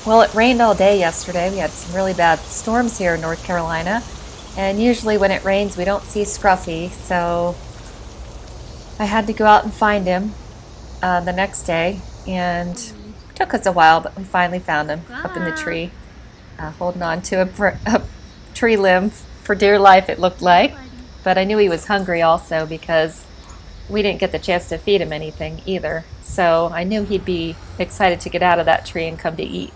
Well, it rained all day yesterday. We had some really bad storms here in North Carolina. And usually when it rains, we don't see Scruffy. So I had to go out and find him the next day. And Mm. it took us a while, but we finally found him up in the Ah, tree, holding on to a tree limb for dear life, it looked so like. funny. But I knew he was hungry also because we didn't get the chance to feed him anything either. So I knew he'd be excited to get out of that tree and come to eat.